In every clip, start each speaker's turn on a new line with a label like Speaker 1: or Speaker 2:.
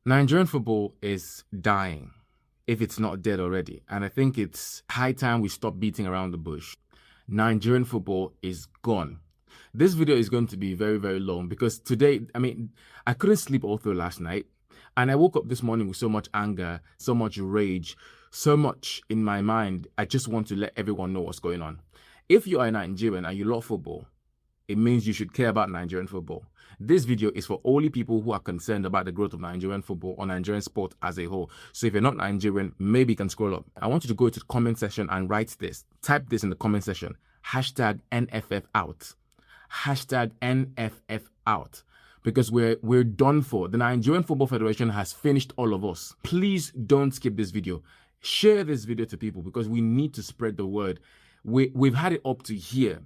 Speaker 1: Nigerian football is dying, if it's not dead already. And I think it's high time we stop beating around the bush. Nigerian football is gone. This video is going to be very, very long because today, I couldn't sleep all through last night. And I woke up this morning with so much anger, so much rage, so much in my mind. I just want to let everyone know what's going on. If you are a Nigerian and you love football, it means you should care about Nigerian football. This video is for only people who are concerned about the growth of Nigerian football or Nigerian sport as a whole. So if you're not Nigerian, maybe you can scroll up. I want you to go to the comment section and write this. Type this in the comment section. Hashtag NFF out. Hashtag NFF out. Because we're done for. The Nigerian Football Federation has finished all of us. Please don't skip this video. Share this video to people because we need to spread the word. We've had it up to here.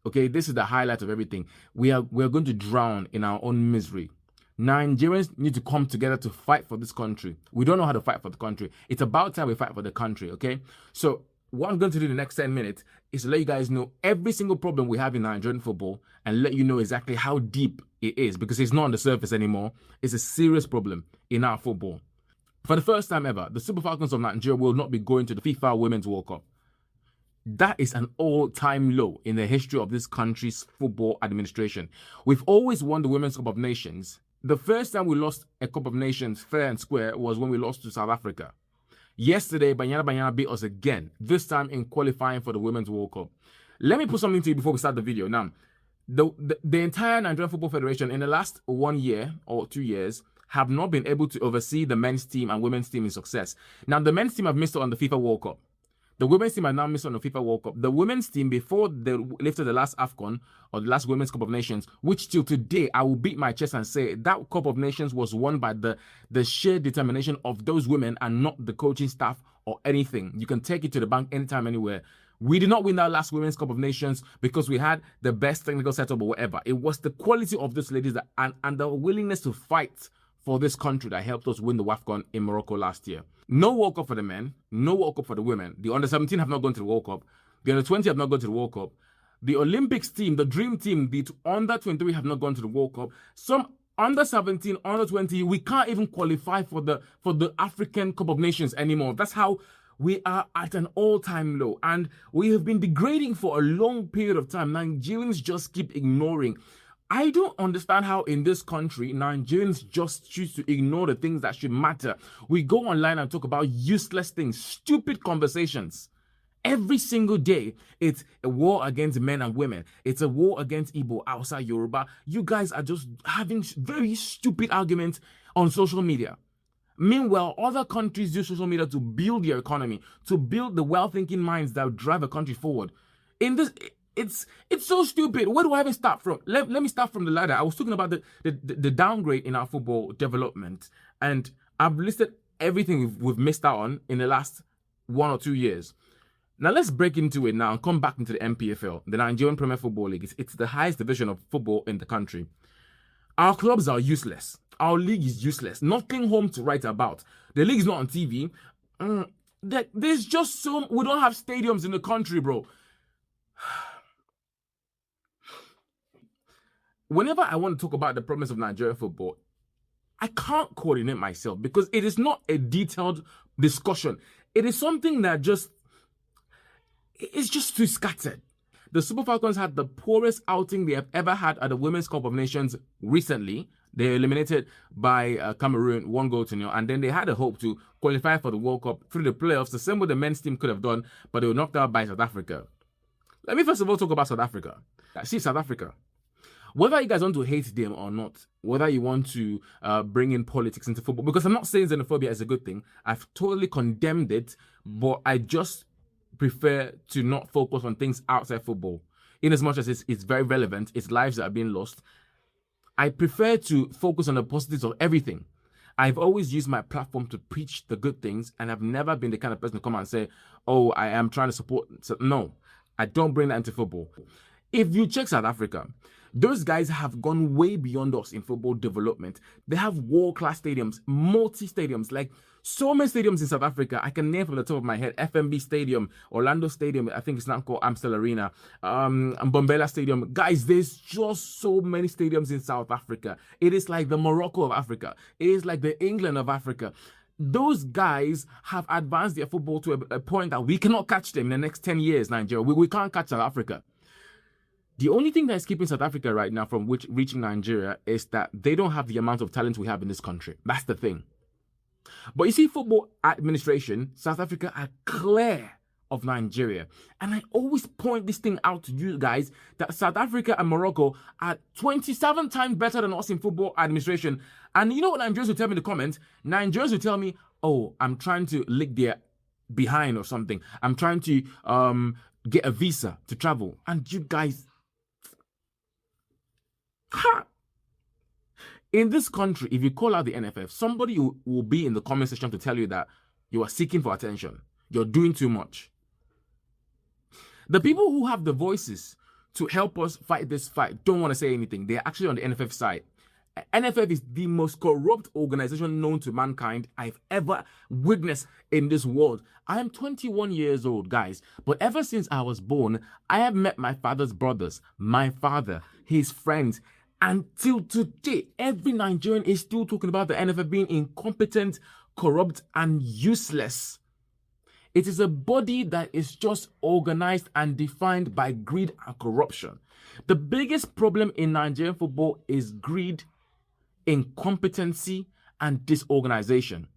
Speaker 1: Okay, this is the highlight of everything. We're going to drown in our own misery. Nigerians need to come together to fight for this country. We don't know how to fight for the country. It's about time we fight for the country, okay? So what I'm going to do in the next 10 minutes is to let you guys know every single problem we have in Nigerian football and let you know exactly how deep it is because it's not on the surface anymore. It's a serious problem in our football. For the first time ever, the Super Falcons of Nigeria will not be going to the FIFA Women's World Cup. That is an all-time low in the history of this country's football administration. We've always won the Women's Cup of Nations. The first time we lost a Cup of Nations fair and square was when we lost to South Africa. Yesterday, Banyana beat us again, this time in qualifying for the Women's World Cup. Let me put something to you before we start the video. Now, the entire Nigerian Football Federation in the last 1 year or 2 years have not been able to oversee the men's team and women's team in success. Now, the men's team have missed out on the FIFA World Cup. The women's team are now missed on the FIFA World Cup. The women's team, before they lifted the last AFCON, or the last Women's Cup of Nations, which till today, I will beat my chest and say that Cup of Nations was won by the sheer determination of those women and not the coaching staff or anything. You can take it to the bank anytime, anywhere. We did not win that last Women's Cup of Nations because we had the best technical setup or whatever. It was the quality of those ladies and the willingness to fight for this country that helped us win the WAFCON in Morocco last year. No World Cup for the men, no World Cup for the women. The under-17 have not gone to the World Cup. The under-20 have not gone to the World Cup. The Olympics team, the dream team, the under-23 have not gone to the World Cup. Some under-17, under-20, we can't even qualify for the African Cup of Nations anymore. That's how we are at an all-time low. And we have been degrading for a long period of time. Nigerians just keep ignoring. I don't understand how in this country, Nigerians just choose to ignore the things that should matter. We go online and talk about useless things, stupid conversations. Every single day, it's a war against men and women. It's a war against Igbo, Hausa, Yoruba. You guys are just having very stupid arguments on social media. Meanwhile, other countries use social media to build their economy, to build the well-thinking minds that drive a country forward. In this... It's so stupid. Where do I even start from? Let me start from the ladder. I was talking about the downgrade in our football development, and I've listed everything we've missed out on in the last 1 or 2 years. Now let's break into it now and come back into the NPFL, the Nigerian Premier Football League. It's the highest division of football in the country. Our clubs are useless. Our league is useless. Nothing home to write about. The league is not on TV. There's just we don't have stadiums in the country, bro. Whenever I want to talk about the problems of Nigerian football, I can't coordinate myself because it is not a detailed discussion. It is something that it's just too scattered. The Super Falcons had the poorest outing they have ever had at the Women's Cup of Nations recently. They were eliminated by Cameroon 1-0, and then they had a hope to qualify for the World Cup through the playoffs, the same way the men's team could have done, but they were knocked out by South Africa. Let me first of all talk about South Africa. See, South Africa. Whether you guys want to hate them or not, whether you want to bring in politics into football, because I'm not saying xenophobia is a good thing. I've totally condemned it, but I just prefer to not focus on things outside football. In as much as it's very relevant, it's lives that are being lost. I prefer to focus on the positives of everything. I've always used my platform to preach the good things, and I've never been the kind of person to come and say, oh, I am trying to support. No, I don't bring that into football. If you check South Africa, Those guys have gone way beyond us in football development. They have world-class stadiums, multi-stadiums, like so many stadiums in South Africa. I can name from the top of my head: FMB Stadium, Orlando Stadium, I think it's now called Amstel Arena, Mbombela Stadium. Guys, there's just so many stadiums in South Africa. It is like the Morocco of Africa. It is like the England of Africa. Those guys have advanced their football to a point that we cannot catch them in the next 10 years, Nigeria. We can't catch South Africa. The only thing that is keeping South Africa right now from reaching Nigeria is that they don't have the amount of talent we have in this country. That's the thing. But you see, football administration, South Africa are clear of Nigeria. And I always point this thing out to you guys that South Africa and Morocco are 27 times better than us in football administration. And you know what Nigerians will tell me in the comments? Nigerians will tell me, oh, I'm trying to lick their behind or something. I'm trying to get a visa to travel. And you guys... Ha! In this country, if you call out the NFF, somebody will be in the comment section to tell you that you are seeking for attention. You're doing too much. The people who have the voices to help us fight this fight don't want to say anything. They're actually on the NFF side. NFF is the most corrupt organization known to mankind I've ever witnessed in this world. I am 21 years old, guys, but ever since I was born, I have met my father's brothers, my father, his friends. Until today, every Nigerian is still talking about the NFF being incompetent, corrupt, and useless. It is a body that is just organized and defined by greed and corruption. The biggest problem in Nigerian football is greed, incompetency, and disorganization.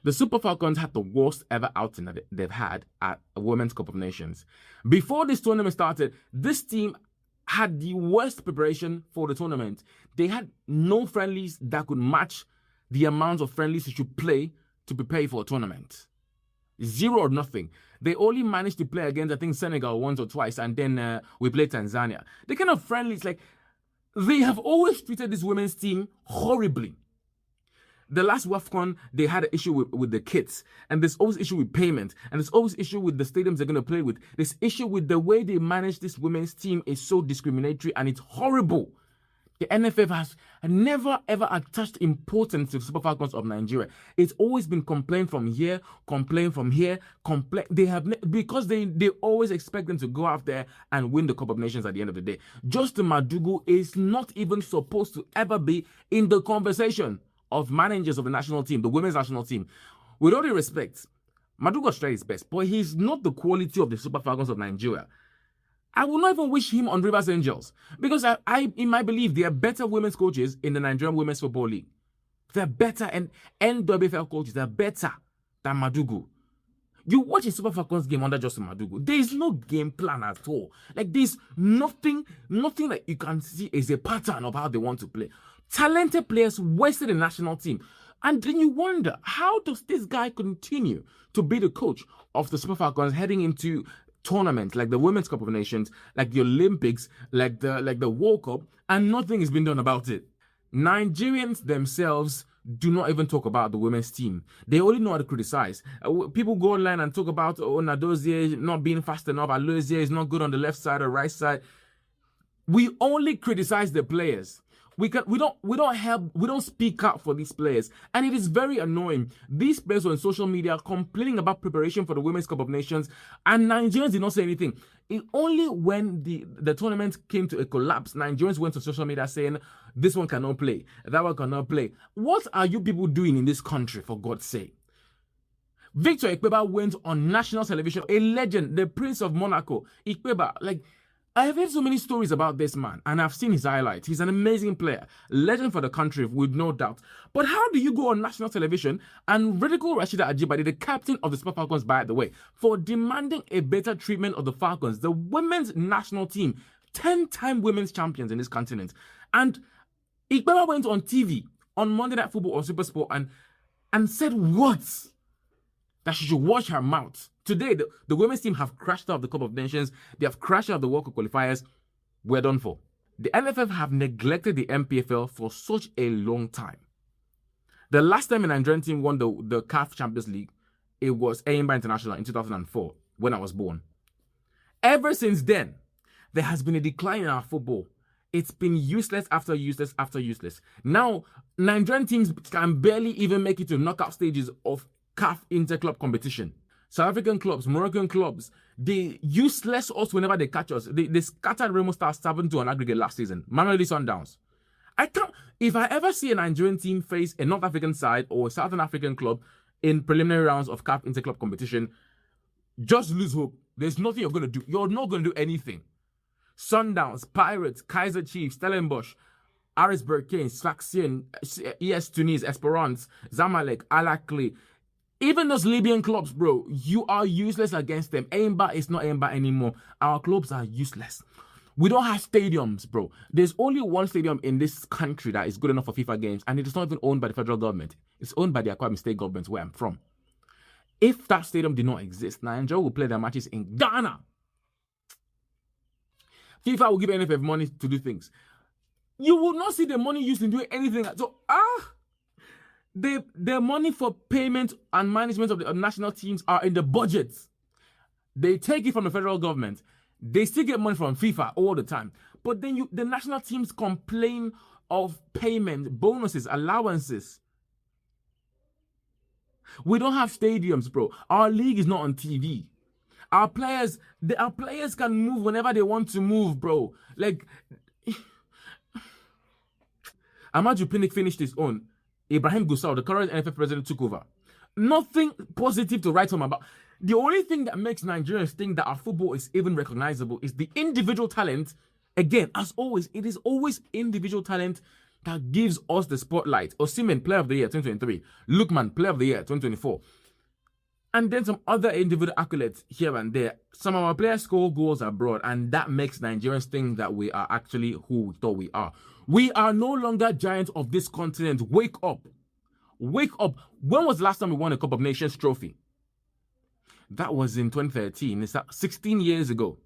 Speaker 1: The Super Falcons had the worst ever outing that they've had at a Women's Cup of Nations. Before this tournament started, this team had the worst preparation for the tournament. They had no friendlies that could match the amount of friendlies you should play to prepare for a tournament. Zero or nothing. They only managed to play against, I think, Senegal once or twice, and then we played Tanzania. The kind of friendlies, like, they have always treated this women's team horribly. The last WAFCON, they had an issue with the kits, and there's always issue with payment, and there's always issue with the stadiums they're going to play with. This issue with the way they manage this women's team is so discriminatory, and it's horrible. The NFF has never ever attached importance to the Super Falcons of Nigeria. It's always been complaint from here, complaint from here, complaint. They have because they always expect them to go out there and win the Cup of Nations at the end of the day. Justin Madugu is not even supposed to ever be in the conversation of managers of the national team, the women's national team. With all due respect, Madugu tried his best, but he's not the quality of the Super Falcons of Nigeria. I will not even wish him on Rivers Angels, because I in my belief, there are better women's coaches in the Nigerian Women's Football League. They're better, and NWFL coaches, they're better than Madugu. You watch a Super Falcons game under Justin Madugu, there is no game plan at all. Like, there's nothing that you can see is a pattern of how they want to play. Talented players wasted the national team. And then you wonder, how does this guy continue to be the coach of the Super Falcons heading into tournaments like the Women's Cup of Nations, like the Olympics, like the World Cup, and nothing has been done about it? Nigerians themselves do not even talk about the women's team. They only know how to criticize. People go online and talk about, oh, Nadozie not being fast enough, Alozie is not good on the left side or right side. We only criticize the players. We don't speak up for these players, and it is very annoying. These players were on social media complaining about preparation for the Women's Cup of Nations, and Nigerians did not say anything. Only when the tournament came to a collapse, Nigerians went to social media saying, this one cannot play, that one cannot play. What are you people doing in this country, for God's sake? Victor Ikpeba went on national television, a legend, the Prince of Monaco. Ikpeba, like, I have heard so many stories about this man, and I've seen his highlights. He's an amazing player, legend for the country, with no doubt. But how do you go on national television and ridicule Rashida Ajibade, the captain of the Super Falcons, by the way, for demanding a better treatment of the Falcons, the women's national team, 10-time women's champions in this continent? And Ikbeba went on TV on Monday Night Football on SuperSport and said what? That she should watch her mouth. Today, the women's team have crashed out of the Cup of Nations. They have crashed out of the World Cup qualifiers. We're done for. The NFF have neglected the MPFL for such a long time. The last time a Nigerian team won the CAF Champions League, it was Enyimba International in 2004, when I was born. Ever since then, there has been a decline in our football. It's been useless after useless after useless. Now, Nigerian teams can barely even make it to knockout stages of CAF inter-club competition. South African clubs, Moroccan clubs, they useless us whenever they catch us. They scattered Remo Stars 7-2 on aggregate last season. Mamelodi Sundowns. I can't. If I ever see a Nigerian team face a North African side or a Southern African club in preliminary rounds of CAF inter-club competition, just lose hope. There's nothing you're going to do. You're not going to do anything. Sundowns, Pirates, Kaiser Chiefs, Stellenbosch, RS Berkane, Sfaxien, ES Tunis, Esperance, Zamalek, Alakli. Even those Libyan clubs, bro, you are useless against them. Aimba is not Aimba anymore. Our clubs are useless. We don't have stadiums, bro. There's only one stadium in this country that is good enough for FIFA games, and it is not even owned by the federal government. It's owned by the Akwa Ibom State government, where I'm from. If that stadium did not exist, Nigeria will play their matches in Ghana. FIFA will give NFF money to do things. You will not see the money used in doing anything. So, the money for payment and management of the national teams are in the budgets. They take it from the federal government. They still get money from FIFA all the time. But then the national teams complain of payment, bonuses, allowances. We don't have stadiums, bro. Our league is not on TV. Our players can move whenever they want to move, bro. Like, Amaju Pinnick finished his own. Ibrahim Gusau, the current NFF president, took over. Nothing positive to write home about. The only thing that makes Nigerians think that our football is even recognizable is the individual talent. Again, as always, it is always individual talent that gives us the spotlight. Osimhen, Player of the Year 2023. Lookman, Player of the Year 2024. And then some other individual accolades here and there. Some of our players score goals abroad, and that makes Nigerians think that we are actually who we thought we are. We are no longer giants of this continent. Wake up. Wake up. When was the last time we won a Cup of Nations trophy? That was in 2013. It's 16 years ago.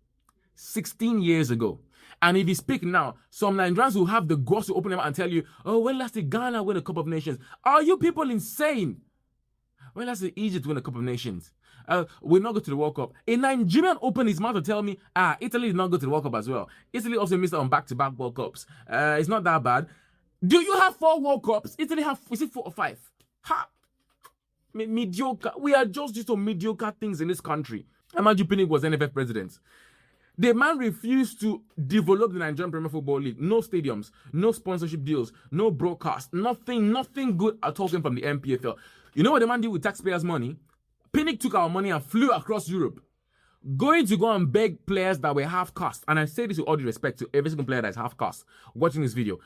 Speaker 1: 16 years ago. And if you speak now, some Nigerians will have the guts to open them up and tell you, oh, when last did Ghana win a Cup of Nations? Are you people insane? When last did Egypt win a Cup of Nations? We're not going to the World Cup. A Nigerian opened his mouth to tell me, Italy did not go to the World Cup as well. Italy also missed out on back-to-back World Cups. It's not that bad. Do you have 4 World Cups? Italy have, is it 4 or 5? Ha! Mediocre. We are just used to mediocre things in this country. Amaju Pinnick was NFF president. The man refused to develop the Nigerian Premier Football League. No stadiums, no sponsorship deals, no broadcast, nothing good at all came from the MPFL. You know what the man did with taxpayers' money? Pinnick took our money and flew across Europe, going to go and beg players that were half-caste. And I say this with all due respect to every single player that is half-caste watching this video.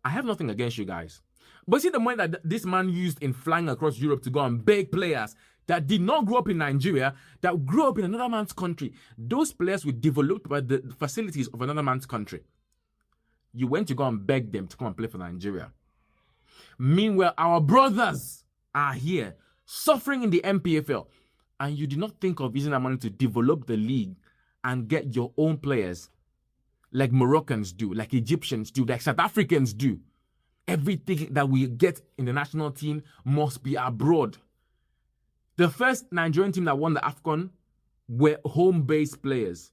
Speaker 1: I have nothing against you guys. But see the money that this man used in flying across Europe to go and beg players that did not grow up in Nigeria, that grew up in another man's country. Those players were developed by the facilities of another man's country. You went to go and beg them to come and play for Nigeria. Meanwhile, our brothers are here, suffering in the MPFL. And you did not think of using that money to develop the league and get your own players like Moroccans do, like Egyptians do, like South Africans do. Everything that we get in the national team must be abroad. The first Nigerian team that won the AFCON were home-based players.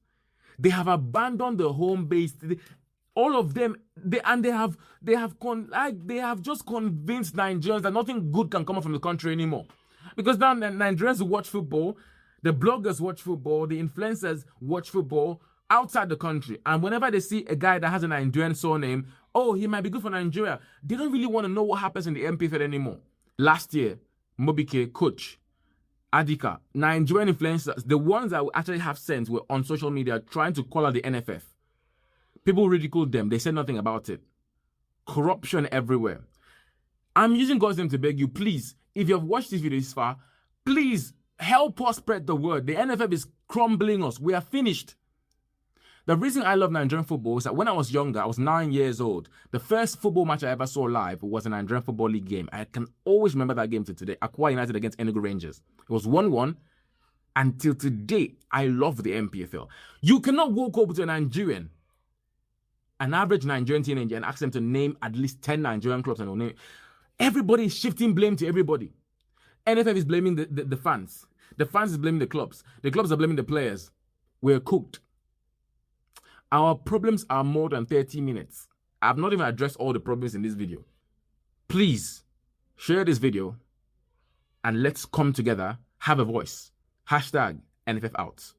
Speaker 1: They have abandoned the home-based. All of them, they have just convinced Nigerians that nothing good can come out from the country anymore. Because now Nigerians watch football, the bloggers watch football, the influencers watch football outside the country. And whenever they see a guy that has a Nigerian surname, oh, he might be good for Nigeria, they don't really want to know what happens in the MPFL anymore. Last year, Mobike, Coach, Adika, Nigerian influencers, the ones that actually have sense, were on social media trying to call out the NFF. People ridiculed them. They said nothing about it. Corruption everywhere. I'm using God's name to beg you, please, if you have watched this video this far, please help us spread the word. The NFF is crumbling us. We are finished. The reason I love Nigerian football is that when I was younger, I was 9 years old. The first football match I ever saw live was a Nigerian Football League game. I can always remember that game to today. Akwa United against Enugu Rangers. It was 1-1. Until today, I love the MPFL. You cannot walk up to a Nigerian, an average Nigerian teenager, and ask them to name at least 10 Nigerian clubs and they'll name it. Everybody is shifting blame to everybody. NFF is blaming the fans. The fans is blaming the clubs. The clubs are blaming the players. We're cooked. Our problems are more than 30 minutes. I've not even addressed all the problems in this video. Please share this video and let's come together, have a voice. Hashtag NFF out.